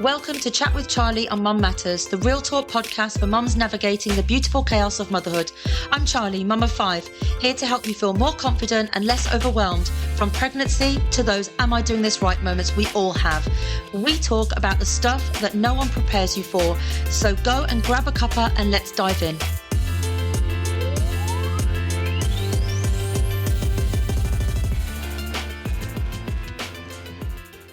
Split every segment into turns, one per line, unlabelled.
Welcome to Chat with Charlie on Mum Matters, the real talk podcast for mums navigating the beautiful chaos of motherhood. I'm Charlie, mum of 5, here to help you feel more confident and less overwhelmed from pregnancy to those am I doing this right moments we all have. We talk about the stuff that no one prepares you for, so go and grab a cuppa and let's dive in.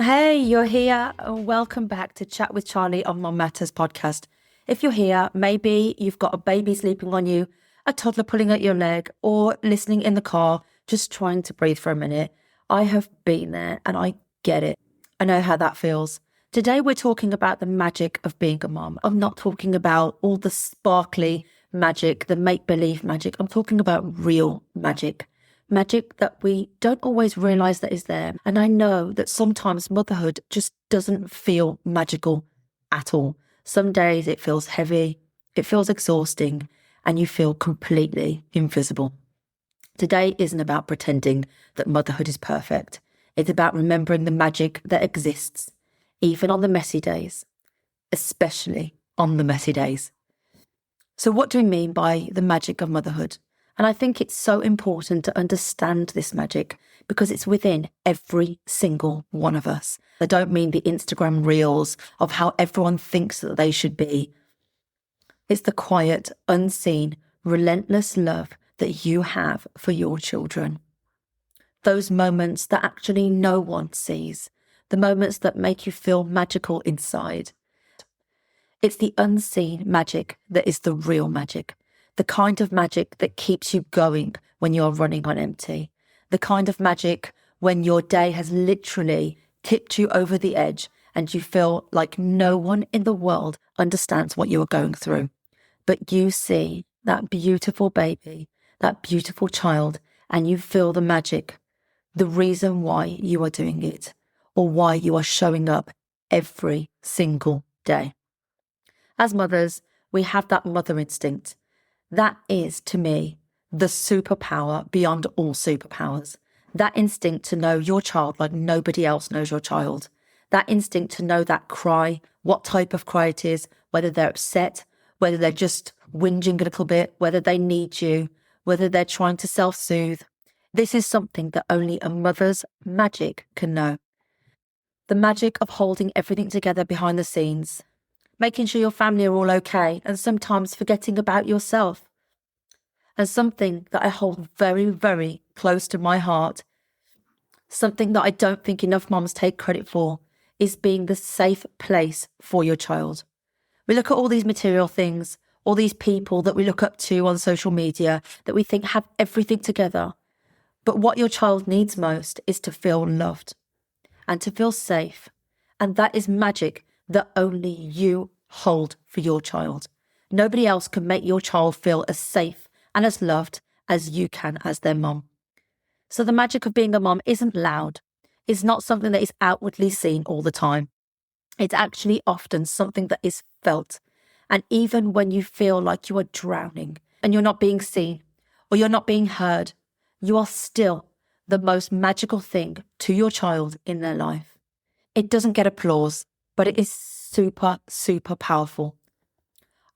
Hey, you're here. Welcome back to Chat with Charlie on Mum Matters podcast. If you're here, maybe you've got a baby sleeping on you, a toddler pulling at your leg, or listening in the car, just trying to breathe for a minute. I have been there and I get it. I know how that feels. Today we're talking about the magic of being a mum. I'm not talking about all the sparkly magic, the make-believe magic. I'm talking about real magic. Magic that we don't always realise that is there. And I know that sometimes motherhood just doesn't feel magical at all. Some days it feels heavy, it feels exhausting, and you feel completely invisible. Today isn't about pretending that motherhood is perfect. It's about remembering the magic that exists, even on the messy days, especially on the messy days. So what do we mean by the magic of motherhood? And I think it's so important to understand this magic because it's within every single one of us. I don't mean the Instagram reels of how everyone thinks that they should be. It's the quiet, unseen, relentless love that you have for your children. Those moments that actually no one sees. The moments that make you feel magical inside. It's the unseen magic that is the real magic. The kind of magic that keeps you going when you're running on empty. The kind of magic when your day has literally tipped you over the edge and you feel like no one in the world understands what you are going through. But you see that beautiful baby, that beautiful child, and you feel the magic, the reason why you are doing it, or why you are showing up every single day. As mothers, we have that mother instinct. That is, to me, the superpower beyond all superpowers. That instinct to know your child like nobody else knows your child. That instinct to know that cry, what type of cry it is, whether they're upset, whether they're just whinging a little bit, whether they need you, whether they're trying to self-soothe. This is something that only a mother's magic can know. The magic of holding everything together behind the scenes. Making sure your family are all okay, and sometimes forgetting about yourself. And something that I hold very, very close to my heart, something that I don't think enough mums take credit for, is being the safe place for your child. We look at all these material things, all these people that we look up to on social media that we think have everything together. But what your child needs most is to feel loved and to feel safe. And that is magic that only you hold for your child. Nobody else can make your child feel as safe and as loved as you can as their mum. So the magic of being a mum isn't loud. It's not something that is outwardly seen all the time. It's actually often something that is felt. And even when you feel like you are drowning and you're not being seen or you're not being heard, you are still the most magical thing to your child in their life. It doesn't get applause, but it is super, super powerful.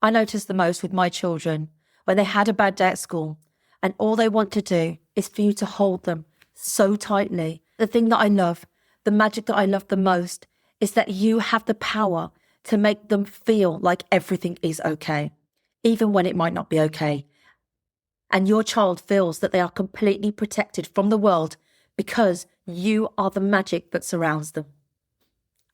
I noticed the most with my children when they had a bad day at school and all they want to do is for you to hold them so tightly. The thing that I love, the magic that I love the most is that you have the power to make them feel like everything is okay, even when it might not be okay. And your child feels that they are completely protected from the world because you are the magic that surrounds them.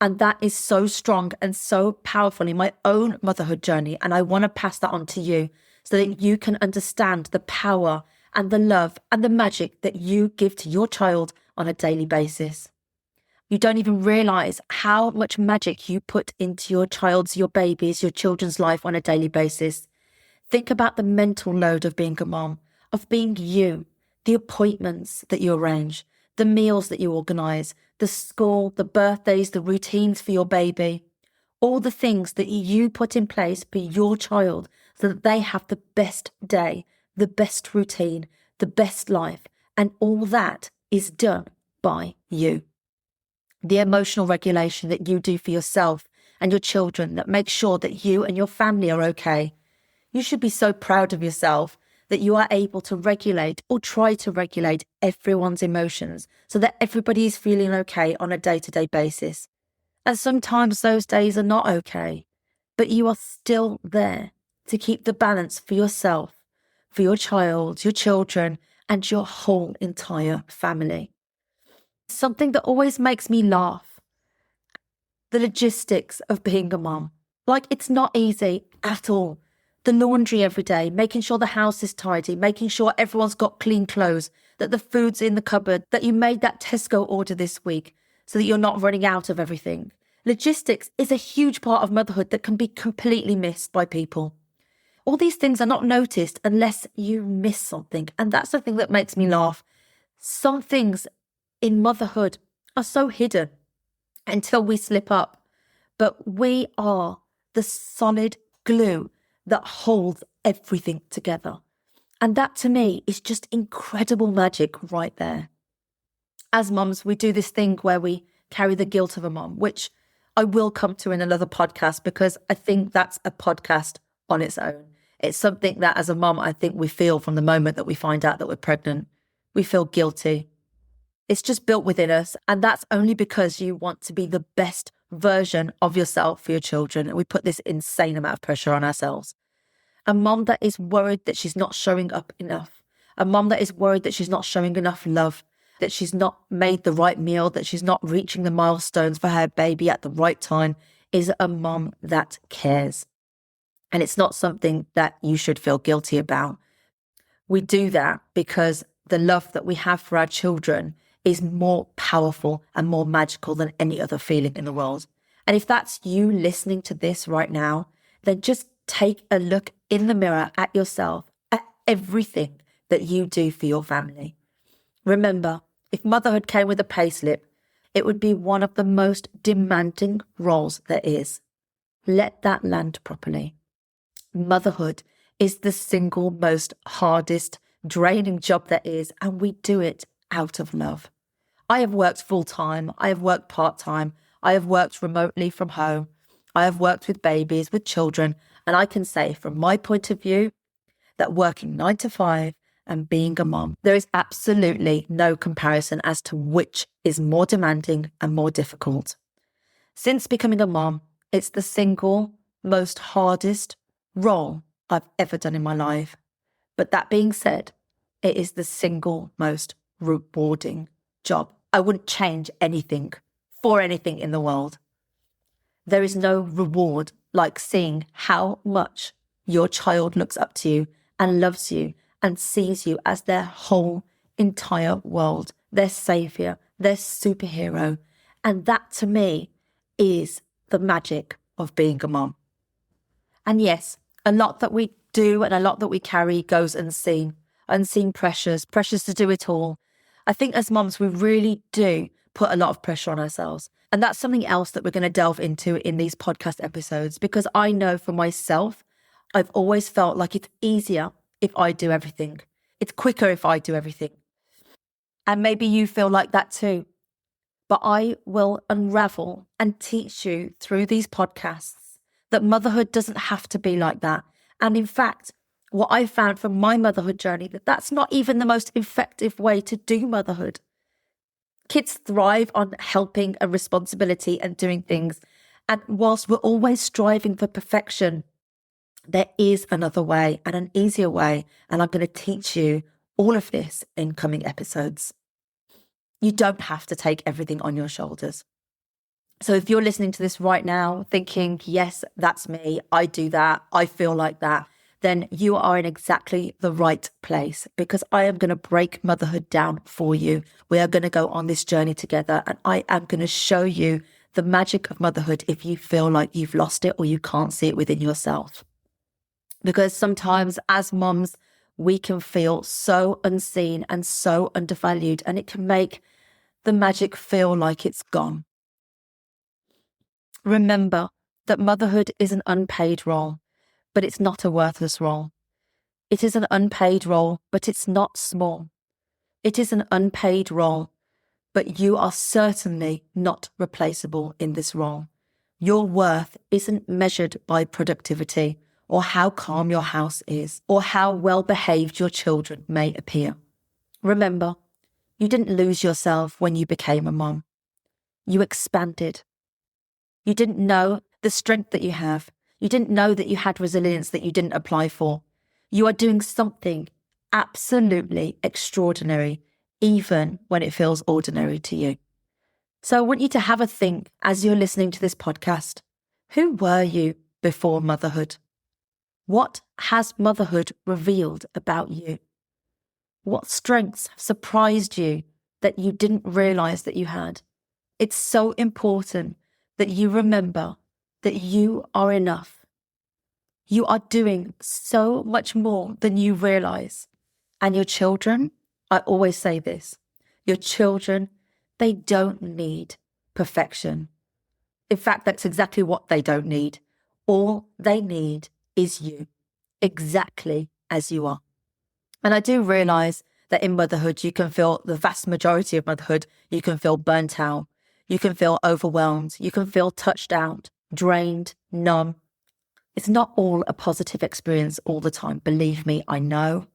And that is so strong and so powerful in my own motherhood journey. And I want to pass that on to you so that you can understand the power and the love and the magic that you give to your child on a daily basis. You don't even realise how much magic you put into your child's, your baby's, your children's life on a daily basis. Think about the mental load of being a mom, of being you, the appointments that you arrange, the meals that you organise, the school, the birthdays, the routines for your baby, all the things that you put in place for your child so that they have the best day, the best routine, the best life, and all that is done by you. The emotional regulation that you do for yourself and your children that make sure that you and your family are okay. You should be so proud of yourself that you are able to regulate or try to regulate everyone's emotions so that everybody is feeling okay on a day-to-day basis. And sometimes those days are not okay, but you are still there to keep the balance for yourself, for your child, your children, and your whole entire family. Something that always makes me laugh, the logistics of being a mom. Like, it's not easy at all. The laundry every day, making sure the house is tidy, making sure everyone's got clean clothes, that the food's in the cupboard, that you made that Tesco order this week so that you're not running out of everything. Logistics is a huge part of motherhood that can be completely missed by people. All these things are not noticed unless you miss something. And that's the thing that makes me laugh. Some things in motherhood are so hidden until we slip up. But we are the solid glue that holds everything together. And that to me is just incredible magic right there. As mums, we do this thing where we carry the guilt of a mom, which I will come to in another podcast because I think that's a podcast on its own. It's something that as a mom, I think we feel from the moment that we find out that we're pregnant. We feel guilty. It's just built within us. And that's only because you want to be the best version of yourself for your children. And we put this insane amount of pressure on ourselves. A mom that is worried that she's not showing up enough. A mom that is worried that she's not showing enough love, that she's not made the right meal, that she's not reaching the milestones for her baby at the right time is a mom that cares. And it's not something that you should feel guilty about. We do that because the love that we have for our children is more powerful and more magical than any other feeling in the world. And if that's you listening to this right now, then just take a look in the mirror at yourself, at everything that you do for your family. Remember, if motherhood came with a payslip, it would be one of the most demanding roles there is. Let that land properly. Motherhood is the single most hardest, draining job there is, and we do it out of love. I have worked full-time, I have worked part-time, I have worked remotely from home, I have worked with babies, with children, and I can say from my point of view that working 9 to 5 and being a mom, there is absolutely no comparison as to which is more demanding and more difficult. Since becoming a mom, it's the single most hardest role I've ever done in my life. But that being said, it is the single most rewarding job. I wouldn't change anything for anything in the world. There is no reward like seeing how much your child looks up to you and loves you and sees you as their whole entire world, their savior, their superhero. And that to me is the magic of being a mom. And yes, a lot that we do and a lot that we carry goes unseen pressures to do it all. I think as moms, we really do put a lot of pressure on ourselves. And that's something else that we're going to delve into in these podcast episodes, because I know for myself, I've always felt like it's easier if I do everything. It's quicker if I do everything. And maybe you feel like that too. But I will unravel and teach you through these podcasts that motherhood doesn't have to be like that. And in fact, what I found from my motherhood journey, that's not even the most effective way to do motherhood. Kids thrive on helping and responsibility and doing things. And whilst we're always striving for perfection, there is another way and an easier way. And I'm going to teach you all of this in coming episodes. You don't have to take everything on your shoulders. So if you're listening to this right now thinking, yes, that's me, I do that, I feel like that, then you are in exactly the right place, because I am going to break motherhood down for you. We are going to go on this journey together, and I am going to show you the magic of motherhood if you feel like you've lost it or you can't see it within yourself. Because sometimes as moms, we can feel so unseen and so undervalued, and it can make the magic feel like it's gone. Remember that motherhood is an unpaid role, but it's not a worthless role. It is an unpaid role, but it's not small. It is an unpaid role, but you are certainly not replaceable in this role. Your worth isn't measured by productivity or how calm your house is or how well behaved your children may appear. Remember, you didn't lose yourself when you became a mom. You expanded. You didn't know the strength that you have. You didn't know that you had resilience that you didn't apply for. You are doing something absolutely extraordinary, even when it feels ordinary to you. So I want you to have a think as you're listening to this podcast. Who were you before motherhood? What has motherhood revealed about you? What strengths have surprised you that you didn't realize that you had? It's so important that you remember that you are enough. You are doing so much more than you realize. And your children, I always say this, your children, they don't need perfection. In fact, that's exactly what they don't need. All they need is you, exactly as you are. And I do realize that in motherhood, you can feel the vast majority of motherhood, you can feel burnt out, you can feel overwhelmed, you can feel touched out, drained, numb. It's not all a positive experience all the time. Believe me, I know.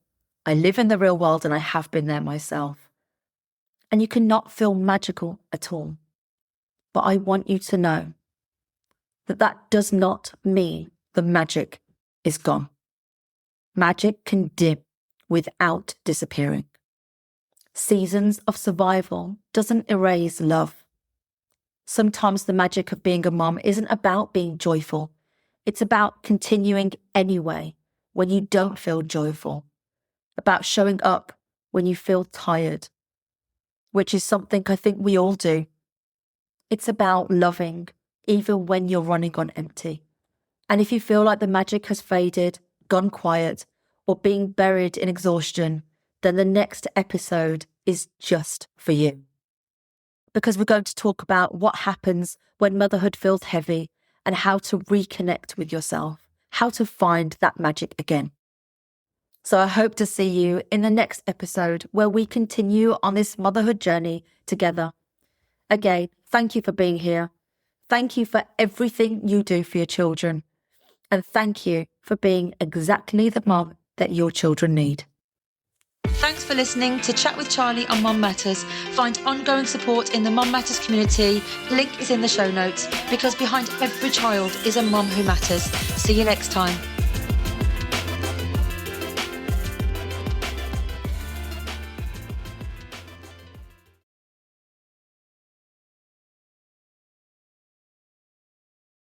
I live in the real world and I have been there myself. And you cannot feel magical at all. But I want you to know that that does not mean the magic is gone. Magic can dim without disappearing. Seasons of survival doesn't erase love. Sometimes the magic of being a mom isn't about being joyful. It's about continuing anyway when you don't feel joyful. About showing up when you feel tired, which is something I think we all do. It's about loving even when you're running on empty. And if you feel like the magic has faded, gone quiet, or being buried in exhaustion, then the next episode is just for you. Because we're going to talk about what happens when motherhood feels heavy and how to reconnect with yourself, how to find that magic again. So I hope to see you in the next episode where we continue on this motherhood journey together. Again, thank you for being here. Thank you for everything you do for your children. And thank you for being exactly the mom that your children need. Thanks for listening to Chat with Charlie on Mom Matters. Find ongoing support in the Mom Matters community. Link is in the show notes, because behind every child is a mom who matters. See you next time.